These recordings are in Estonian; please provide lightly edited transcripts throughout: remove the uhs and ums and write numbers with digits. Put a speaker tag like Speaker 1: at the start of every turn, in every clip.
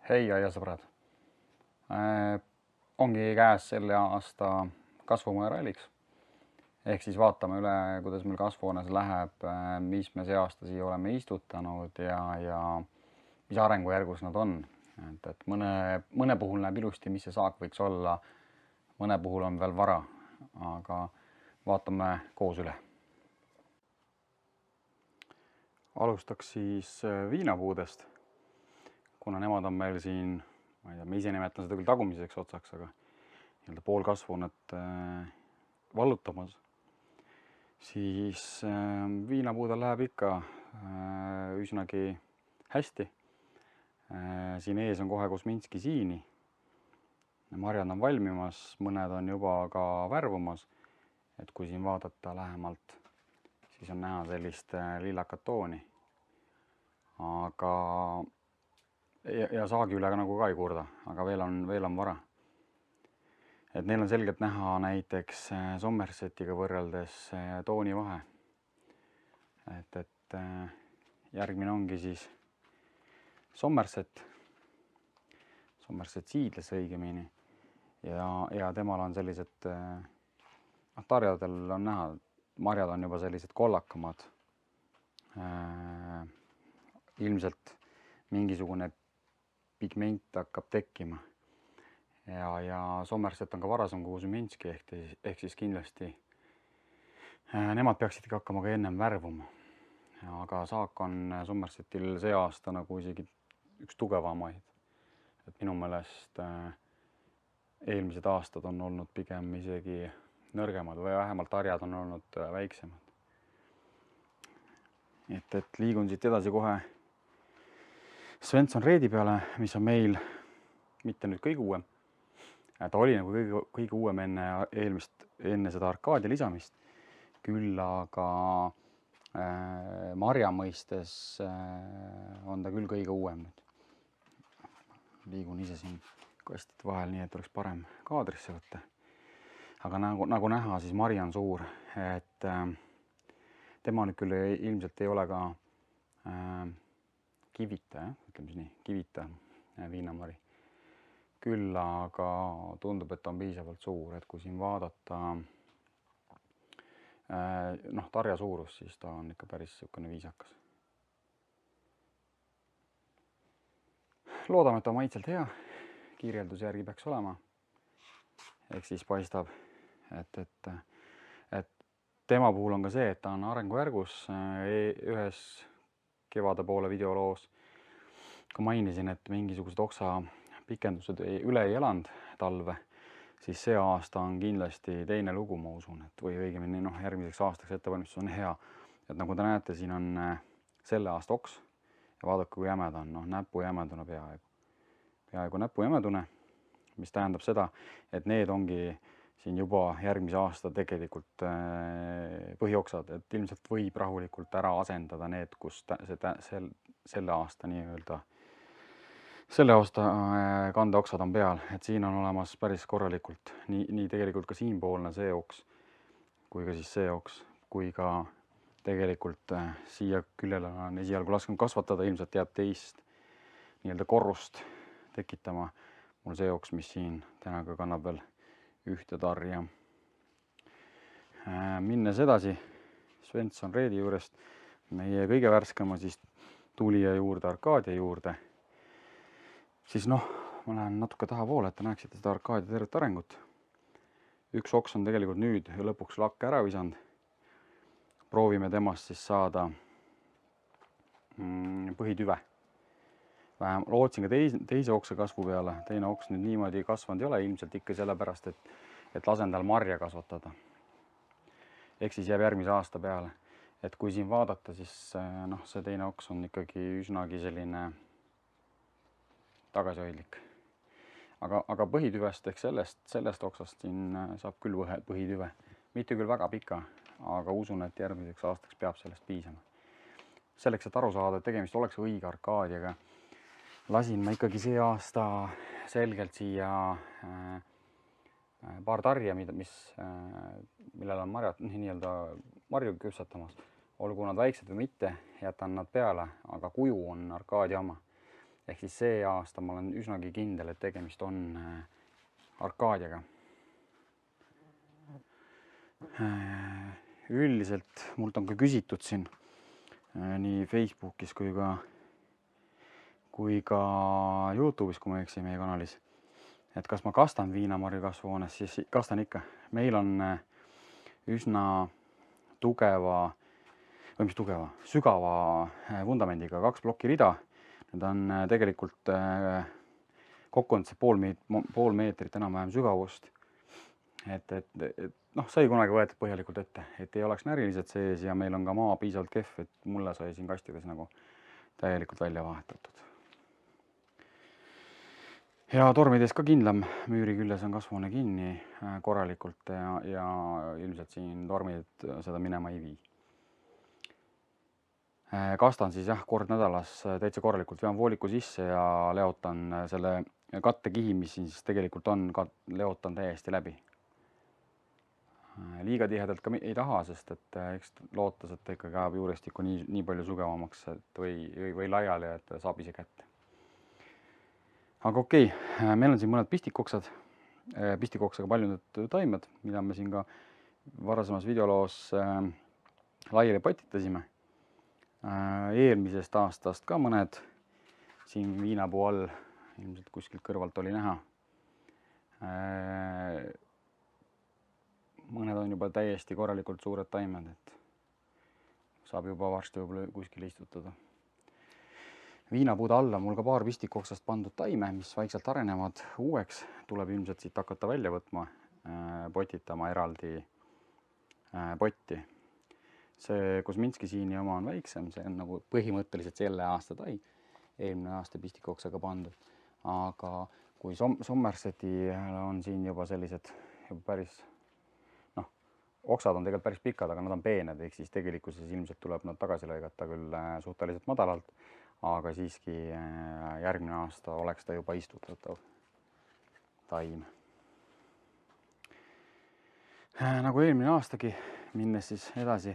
Speaker 1: Hei aiasõbrad! Ongi käes selle aasta kasvumaja ralliks. Ehk siis vaatame üle, kuidas meil kasvuhoones läheb, mis me see aasta siia oleme istutanud ja mis arengujärgus nad on. Et mõne puhul näeb ilusti, mis see saak võiks olla, mõne puhul on veel vara, aga vaatame koos üle. Alustaks siis viinapuudest, kuna nemad on meil siin, ma ei tea, me ise nimetan seda küll tagumiseks otsaks, aga nii-öelda pool kasvuhoonet vallutamas, siis viinapuudel läheb ikka üsnagi hästi. Siin ees on kohe Kosminski siini. Marjad on valmimas, mõned on juba ka värvumas. Et kui siin vaadata lähemalt, siis on näha sellist lillakat tooni. Aga ja saagi üle nagu ka ei kurda, aga veel on vara. Et neil on selgelt näha näiteks Somersetiga võrreldes tooni vahe. Et järgmine ongi siis Somerset Seedless õigemini. Ja temal on sellised, tarjadel on näha, marjad on juba sellised kollakamad. Ilmselt mingisugune pigment hakkab tekkima. Ja Somerset on ka varasem kui Kosminski ehk siis kindlasti nemad peaksid hakkama ka ennem värvuma. Aga saak on Somersetil see aasta nagu isegi üks tugevamaid. Et minu meelest eelmised aastad on olnud pigem isegi nõrgemad või vähemalt tarjad on olnud väiksemad. Et liigun siit edasi kohe Svensson Reedi peale, mis on meil mitte nüüd kõige uuem. Ta oli nagu kõige uuem enne seda Arkadia lisamist. Küll aga marja mõistes on ta küll kõige uuem nüüd. Liigun ise siin kastide vahel, nii et oleks parem kaadrisse võtta. Aga nagu näha, siis marja on suur. Et tema nüüd küll ilmselt ei ole ka kivita, ütleme nii, kivita viinamari. Küll aga tundub, et on piisavalt suur, et kui siin vaadata tarja suurus, siis ta on ikka päris niisugune viisakas. Loodame, et ta maitselt hea, kirjelduse järgi peaks olema. Ehk siis paistab, et tema puhul on ka see, et ta on arengujärgus ühes kevade poole videoloos. Kui mainisin, et mingisugused oksa pikendused üle ei elanud talve, siis see aasta on kindlasti teine lugu, ma usun, et või õigemini järgmiseks aastaks ettevalmistus on hea. Et nagu te näete, siin on selle aasta oks ja vaadake, kui jämeda on, näpu jämedune peaaegu näpu jämedune, mis tähendab seda, et need ongi siin juba järgmise aasta tegelikult põhioksad, et ilmselt võib rahulikult ära asendada need, kus selle aasta nii-öelda selle aasta kandeoksad on peal, et siin on olemas päris korralikult nii tegelikult ka siinpoolne see oks, kui ka siis see oks, kui ka tegelikult siia küljele on esialgu lasknud kasvatada, ilmselt jääb teist nii-öelda korrust tekitama mul see oks, mis siin täna ka kannab veel ühte tarja. Minnes edasi Svensson Reedi juurest meie kõige värskema siis tulija juurde, Arkadia juurde, siis ma lähen natuke tahapoole, et te näeksite seda Arkadia tervet arengut. Üks oks on tegelikult nüüd lõpuks lakke ära visanud. Proovime temast siis saada põhitüve. Lootsin ka teise oksa kasvu peale. Teine oks nüüd niimoodi kasvanud ei ole, ilmselt ikka sellepärast, et lasen tal marja kasvatada. Ehk siis jääb järgmise aasta peale. Et kui siin vaadata, siis see teine oks on ikkagi üsnagi selline tagasihoidlik. Aga põhitüvest ehk sellest oksast siin saab küll põhitüve. Mitte küll väga pika, aga usun, et järgmiseks aastaks peab sellest piisama. Selleks, et aru saada, et tegemist oleks õige Arkadiaga, lasin ma ikkagi see aasta selgelt siia paar tarja, millel on marju küpsetamas. Olgu nad väiksed või mitte, jätan nad peale, aga kuju on Arkadia oma. ehk siis see aasta ma olen üsnagi kindel, et tegemist on Arcadiaga. Üldiselt mult on ka küsitud siin nii Facebookis kui ka YouTube'is, kui ma ei eksi, meie kanalis, et kas ma kastan viinamarju kasvuhoones, siis kastan ikka. Meil on üsna sügava vundamendiga 2 ploki rida. Need on tegelikult kokku on see pool meetrit enam-vähem sügavust. Et sai kunagi võetud põhjalikult ette, et ei oleks närilised sees ja meil on ka maa piisavalt kehv, et mulle sai siin kastides nagu täielikult välja vahetatud. Ja tormides ka kindlam, müüri küljes on kasvuhoone kinni korralikult ja ilmselt siin tormid seda minema ei vii. Kastan siis kord nädalas täitsa korralikult, vean vooliku sisse ja leotan selle kattekihi, mis siin siis tegelikult on, leotan täiesti läbi. Liiga tihedalt ka ei taha, sest et eks lootas, et ikkagi ajab juurestikku nii palju sugevamaks või laiali, et saab ise kätte. Aga okei, meil on siin mõned pistikoksaga paljundatud taimed, mida me siin ka varasemas videoloos laiali patitasime. Eelmisest aastast ka mõned siin viinapuu all, ilmselt kuskilt kõrvalt oli näha. Mõned on juba täiesti korralikult suured taimed, et saab juba varsti kuskil istutada. Viinapuude alla mul ka paar pistikoksast pandud taime, mis vaikselt arenevad uueks, tuleb ilmselt siit hakata välja võtma, potitama eraldi potti. See Kuzminski siini oma on väiksem, see on nagu põhimõtteliselt selle aasta taim, eelmine aasta pistikoksaga pandud. Aga kui Sommerseti on siin juba sellised päris oksad on tegelikult päris pikad, aga nad on peened, ehk siis tegelikkuses ilmselt tuleb nad tagasi lõigata küll suhteliselt madalalt, aga siiski järgmine aasta oleks ta juba istutatav taim. Nagu eelmine aastagi, minnes siis edasi,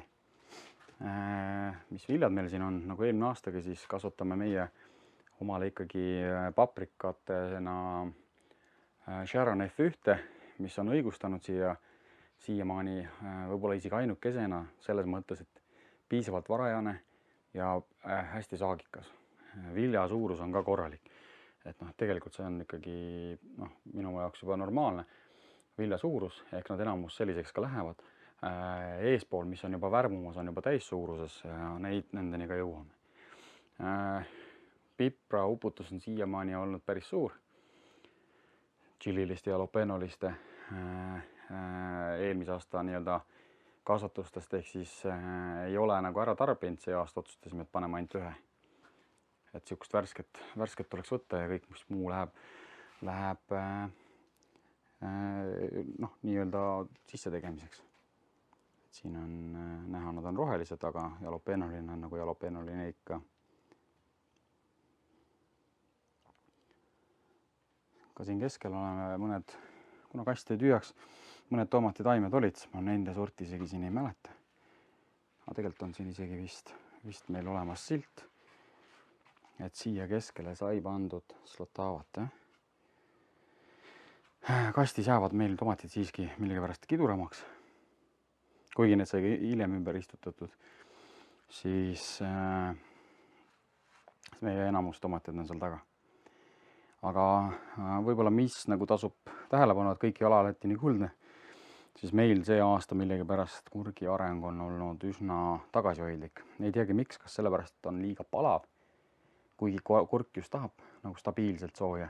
Speaker 1: mis viljad meil siin on, nagu eelmine aastagi, siis kasvatame meie omale ikkagi paprikatena Sharon F1, mis on õigustanud siiamaani võib-olla isegi ainukesena selles mõttes, et piisavalt varajane ja hästi saagikas. Vilja suurus on ka korralik. Et tegelikult see on ikkagi minu jaoks juba normaalne vilja suurus, ehk nad enamus selliseks ka lähevad. Eespool, mis on juba värmumas, on juba täissuuruses ja nendeni ka jõuame. Pipra uputus on siiamaani olnud päris suur. Tšilliliste ja lopenoliste eelmise aasta kasvatustest, ehk siis ei ole nagu ära tarbinud, see aasta otsustasime, et paneme ainult ühe. Et sihukest värsket tuleks võtta ja kõik, mis muu läheb sisse tegemiseks. Siin on näha, nad on rohelised, aga jalopenoline on nagu jalopenoline ikka. Ka siin keskel oleme mõned, kuna kast ei tüüaks, mõned tomatitaimed olid, ma nende sorti isegi siin ei mäleta. Aga tegelikult on siin isegi vist meil olemas silt, et siia keskele sai pandud slotavat. Kastis jäävad meil tomatid siiski millegipärast kiduramaks. Kuigi need sai hiljem ümber istutatud, siis meie enamus tomatid on seal taga. Aga võib-olla mis nagu tasub tähelepanu, et kõik ei ole alati nii kuldne, siis meil see aasta millegipärast kurgi areng on olnud üsna tagasihoidlik. Ei teagi miks, kas sellepärast on liiga palav, kuigi kurk just tahab nagu stabiilselt sooja.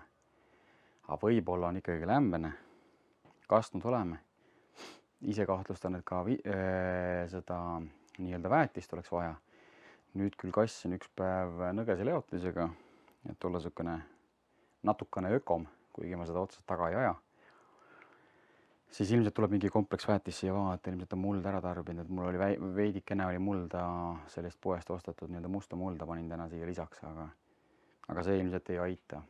Speaker 1: Aga võib-olla on ikkagi lämbene, kastnud oleme. Ise kahtlustan, et ka seda nii-öelda väetist oleks vaja. Nüüd küll kassin üks päev nõgese leotisega, et olla natukene ökom, kuigi ma seda otseselt taga ei aja. Siis ilmselt tuleb mingi kompleks väetis siia vaadata, ilmselt on muld ära tarbinud, et mul oli veidikene oli mulda sellest poest ostetud, musta mulda panin täna siia lisaks, aga see ilmselt ei aita.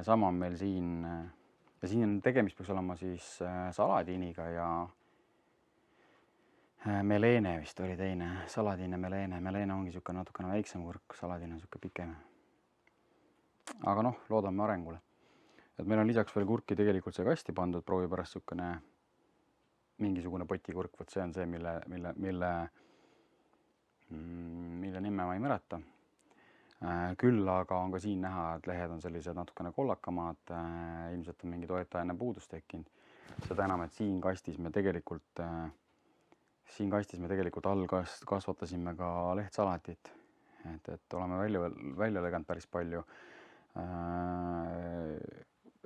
Speaker 1: Sama on meil siin, ja siin tegemist peaks olema siis saladiiniga ja Meleene vist oli teine, saladine meleene. Meleene ongi niisugune natukene väiksem kurk, saladine on niisugune pikem. Aga noh, loodame arengule. Et meil on lisaks veel kurki tegelikult see kasti pandud, proovi pärast niisugune mingisugune potikurk, vot see on see, mille nime ma ei mäleta. Küll aga on ka siin näha, et lehed on sellised natukene kollakamad, ilmselt on mingi toetajaine puudus tekkinud. Seda enam, et siin kastis me tegelikult all kasvatasime ka lehtsalatit, et oleme välja lõiganud päris palju.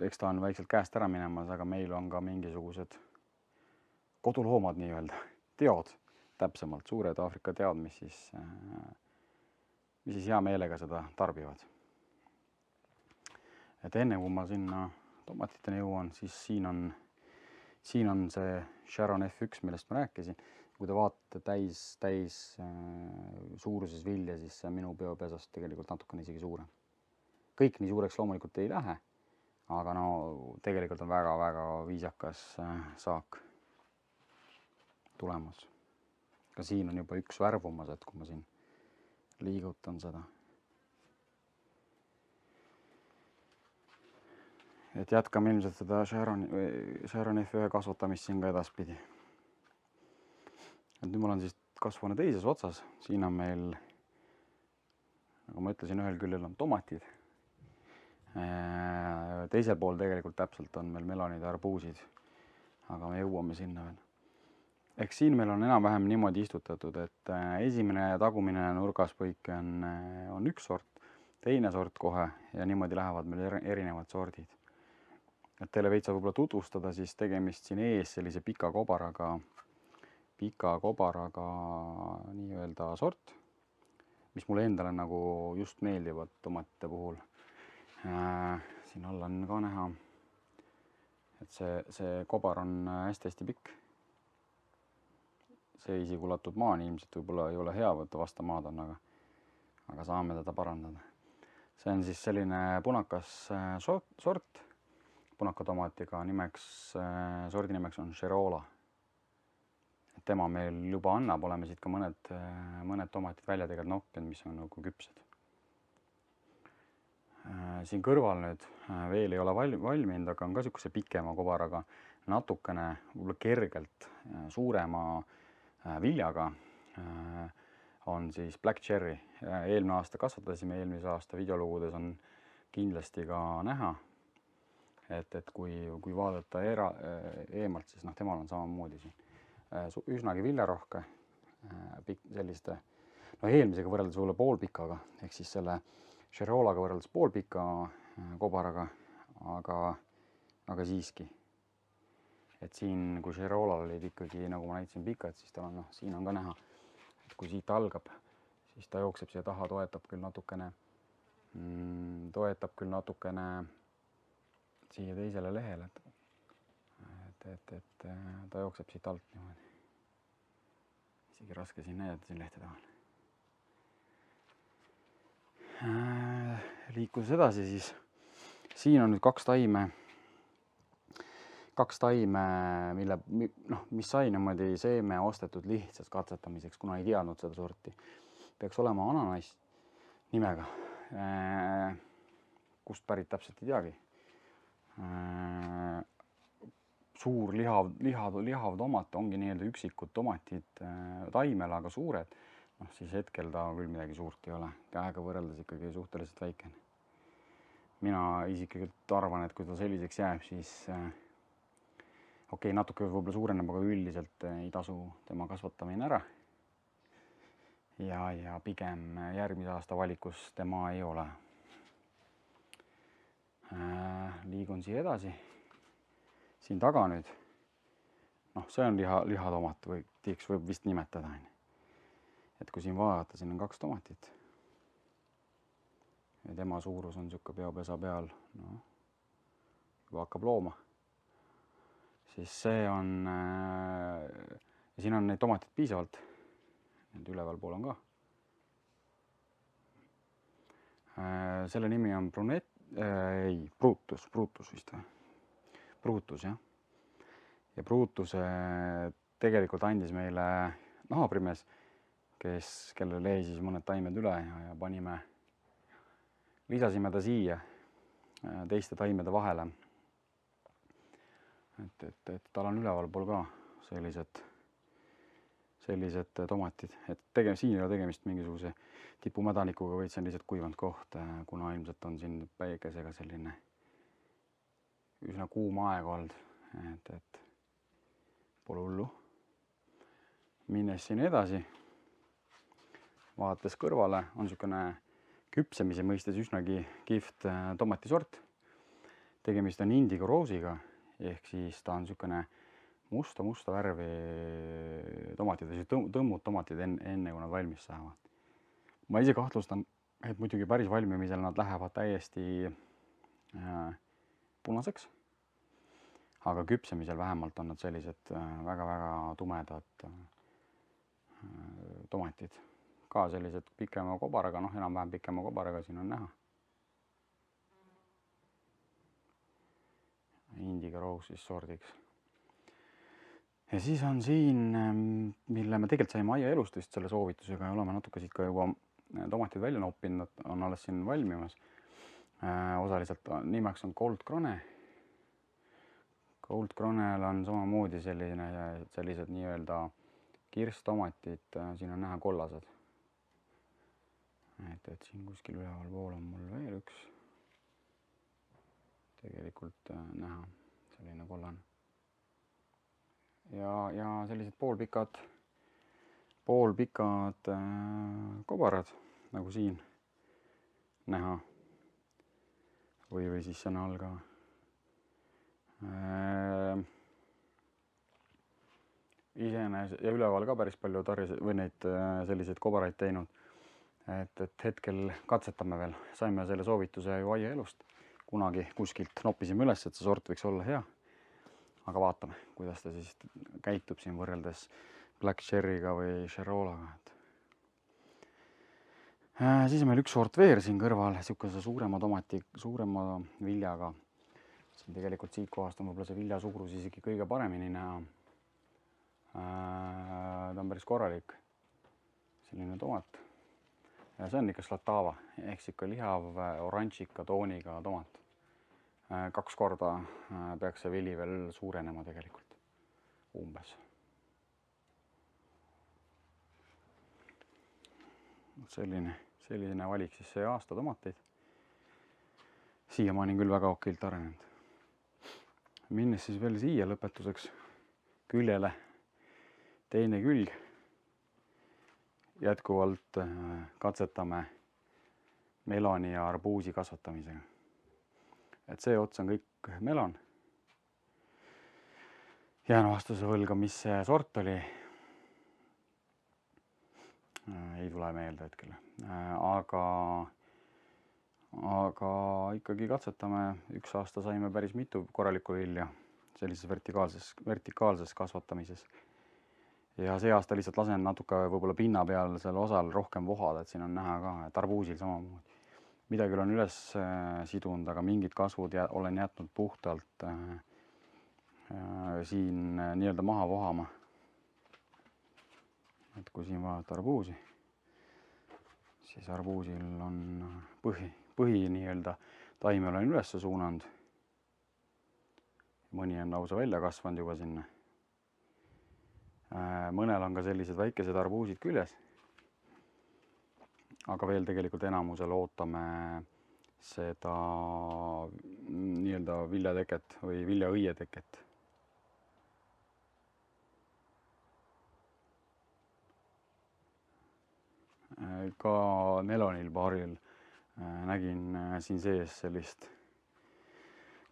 Speaker 1: Eks ta on väikselt käest ära minemas, aga meil on ka mingisugused koduloomad nii-öelda, teod, täpsemalt suured Aafrika teod, mis siis hea meelega seda tarbivad. Et enne kui ma sinna tomatiteni jõuan, siis siin on see Sharon F1, millest ma rääkisin. Kui te vaatate täis suuruses vilja, siis see minu biopesast tegelikult natukene isegi suurem. Kõik nii suureks loomulikult ei lähe, aga no tegelikult on väga-väga viisakas saak tulemas. Ka siin on juba üks värvumas, et kui ma siin liigutan seda. Et jätkame ilmselt seda Sharon F1 kasvatamist siin ka edaspidi. Et nüüd mul on siis kasvuhoone teises otsas. Siin on meil, nagu ma ütlesin, ühel küljel on tomatid. Teisel pool tegelikult täpselt on meil melonid ja arbuusid, aga me jõuame sinna veel. Ehk siin meil on enam-vähem niimoodi istutatud, et esimene ja tagumine nurgaspõik on üks sort, teine sort kohe ja niimoodi lähevad meil erinevad sordid. Et teile veitsa võib-olla tutvustada, siis tegemist siin ees sellise pika kobaraga nii-öelda sort, mis mulle endale nagu just meeldivad tomatite puhul. Siin all on ka näha, et see kobar on hästi-hästi pikk. See isegi ulatub maani, ilmselt võib-olla ei ole hea võtta vasta maad on, aga saame teda parandada. See on siis selline punakas sort, punakatomatiga sordi nimeks on Cherola. Tema meil juba annab, oleme siit ka mõned tomatid välja tegelikult noppinud, mis on nagu küpsed. Siin kõrval nüüd veel ei ole valminud, aga on ka niisuguse pikema kobaraga, natukene võib-olla kergelt suurema viljaga on siis Black Cherry. Eelmine aasta kasvatasime, eelmise aasta videolugudes on kindlasti ka näha, et kui vaadata eemalt, siis temal on samamoodi siin. Üsnagi viljarohke, selliste, eelmisega võrreldes võib-olla poolpikaga, ehk siis selle Cherolaga võrreldes poolpika kobaraga, aga siiski. Et siin, kui Cherolal olid ikkagi, nagu ma näitasin pikad, siis tal on, siin on ka näha, et kui siit algab, siis ta jookseb siia taha, toetab küll natukene siia teisele lehele, et ta jookseb siit alt niimoodi. Isegi raske siin näidata siin lehte taha. Liikudes edasi, siis siin on nüüd kaks taime, mis sai niimoodi seeme ostetud lihtsalt katsetamiseks, kuna ei teadnud seda sorti. Peaks olema ananass nimega, kust pärit täpselt ei teagi. Suur lihav tomat ongi nii-öelda üksikud tomatid taimel, aga suured. Siis hetkel ta küll midagi suurt ei ole. Käega võrreldes ikkagi suhteliselt väikene. Mina isiklikult arvan, et kui ta selliseks jääb, siis natuke võib-olla suureneb, aga üldiselt ei tasu tema kasvatamine ära. Ja pigem järgmise aasta valikus tema ei ole. Liigun siia edasi. Siin taga nüüd, see on lihatomat või tiiks võib vist nimetada. Et kui siin vaadata, siin on kaks tomatit. Ja tema suurus on niisugune biopesa peal, juba hakkab looma. Siis see on, ja siin on neid tomatit piisavalt, need üleval pool on ka. Selle nimi on Brutus vist või? Brutus, jah. Ja Brutuse tegelikult andis meile naabrimees, kellel jäi siis mõned taimed üle ja lisasime ta siia teiste taimede vahele. Et tal on ülevalpool ka sellised tomatid, et siin ei ole tegemist mingisuguse tipumädanikuga, vaid see on lihtsalt kuivanud koht, kuna ilmselt on siin päikesega selline üsna kuum aeg olnud, et pole hullu. Minnes siin edasi, vaadates kõrvale, on niisugune küpsemise mõistes üsnagi kihvt tomatisort. Tegemist on Indigo Rose'iga, ehk siis ta on niisugune musta värvi tomatid, tõmmud tomatid enne kui nad valmis saavad. Ma ise kahtlustan, et muidugi päris valmimisel nad lähevad täiesti punaseks, aga küpsemisel vähemalt on nad sellised väga-väga tumedad tomatid. Ka sellised pikema kobaraga, enam-vähem pikema kobaraga siin on näha. Indigo Rose'is sordiks. Ja siis on siin, mille me tegelikult saime Aia Elust vist selle soovitusega ja oleme natuke siit ka juba tomatid välja noppinud, on alles siin valmimas. Osaliselt nimeks on Gold Krone. Gold Kronel on samamoodi sellised nii-öelda kirstomatid, siin on näha kollased. Et siin kuskil üleval pool on mul veel üks tegelikult näha, selline kollane. Ja sellised poolpikad kobarad, nagu siin näha. Või siis see on all ka. Iseenesest ja üleval ka päris palju või neid selliseid kobaraid teinud. Et hetkel katsetame veel. Saime selle soovituse ju Aia Elust. Kunagi kuskilt noppisime üles, et see sort võiks olla hea. Aga vaatame, kuidas ta siis käitub siin võrreldes Black Cherry'ga või Cherolaga. Siis on meil üks sort veer siin kõrval, niisuguse suurema viljaga. Siin tegelikult siit kohast on võib-olla see viljasugrus isegi kõige paremini näha. Ta on päris korralik, selline tomat. Ja see on ikka slatava, ehk ikka lihav oranžika tooniga tomat. 2 korda peaks see vili veel suurenema tegelikult, umbes. Selline valik siis see aasta tomateid. Siiamaani küll väga okilt arenenud. Minnes siis veel siia lõpetuseks küljele teine külg. Jätkuvalt katsetame meloni ja arbuusi kasvatamisega. Et see ots on kõik melon. Jään vastuse võlga, mis see sort oli. Ei tule meelde hetkel. Aga ikkagi katsetame. Üks aasta saime päris mitu korralikku vilja sellises vertikaalses kasvatamises. Ja see aasta lihtsalt lasen natuke võib-olla pinna peal selle osal rohkem vohada, et siin on näha ka, et arbuusil samamoodi. Midagi olen üles sidunud, aga mingid kasvud olen jätnud puhtalt siin nii-öelda maha vohama. Et kui siin vaadata arbuusi, siis arbuusil on põhi nii-öelda taime olen üles suunanud. Mõni on lausa välja kasvanud juba sinna. Mõnel on ka sellised väikesed arbuusid küljes. Aga veel tegelikult enamusel ootame seda nii-öelda viljateket või viljaõieteket. Ka melonil paaril nägin siin sees sellist,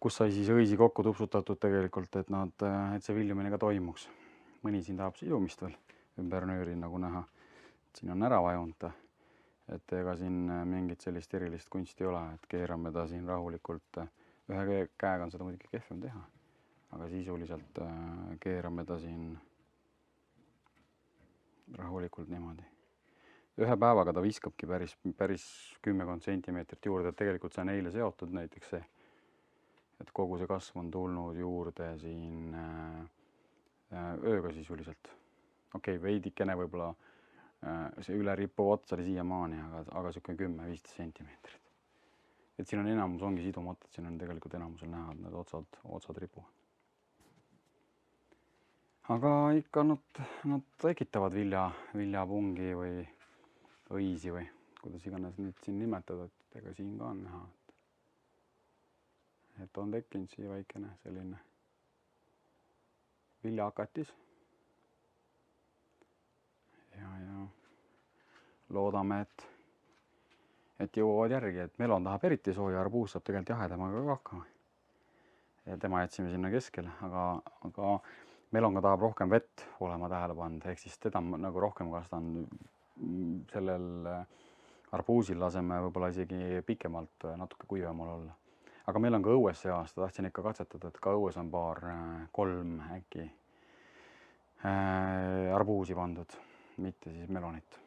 Speaker 1: kus sai siis õisi kokku tupsutatud tegelikult, et see viljumine ka toimuks. Mõni siin tahab sidumist veel ümber nööri, nagu näha. Siin on ära vajunud. Et ega siin mingit sellist erilist kunsti ei ole, et keerame ta siin rahulikult. Ühe käega on seda muidugi kehvem teha, aga sisuliselt keerame ta siin rahulikult niimoodi. Ühe päevaga ta viskabki päris 10 sentimeetrit juurde, et tegelikult see on eile seotud näiteks see, et kogu see kasv on tulnud juurde siin ööga sisuliselt. okei, veidikene võib-olla see üle rippuv ots oli siiamaani, aga siuke 10-15 sentimeetrit. Et siin on enamus ongi sidumata, et siin on tegelikult enamusel näha, et need otsad ripuvad. Aga ikka nad tekitavad viljapungi või õisi või kuidas iganes nüüd siin nimetada, et ega siin ka on näha, et on tekkinud siia väikene selline viljahakatis. Ja loodame, et jõuavad järgi, et melon tahab eriti sooja, arbuus saab tegelikult jahedamaga ka hakkama. Ja tema jätsime sinna keskele, aga melon ka tahab rohkem vett olema tähele pannud, ehk siis teda nagu rohkem kastan sellel arbuusil laseme võib-olla isegi pikemalt natuke kuivamal olla. Aga meil on ka õues see aasta, tahtsin ikka katsetada, et ka õues on 3 äkki arbuusi pandud, mitte siis melonit.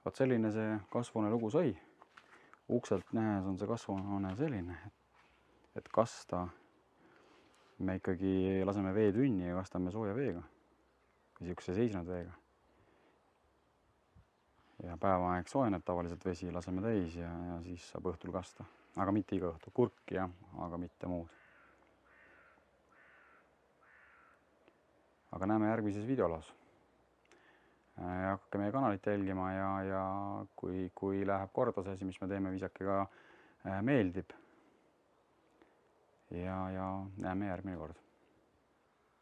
Speaker 1: Vaat selline see kasvuhoone lugu sai. Ukselt nähes on see kasvuhoone selline, et kasta me ikkagi laseme vee tünni ja kastame sooja veega, niisuguse seisnud veega. Ja päevaaeg soojeneb tavaliselt vesi, laseme täis ja siis saab õhtul kasta. Aga mitte iga õhtu, kurk jah, aga mitte muud. Aga näeme järgmises videoloos. Hakake meie kanalit jälgima ja kui läheb korda see asi, mis me teeme, visake ka meeldib. Ja näeme järgmine kord.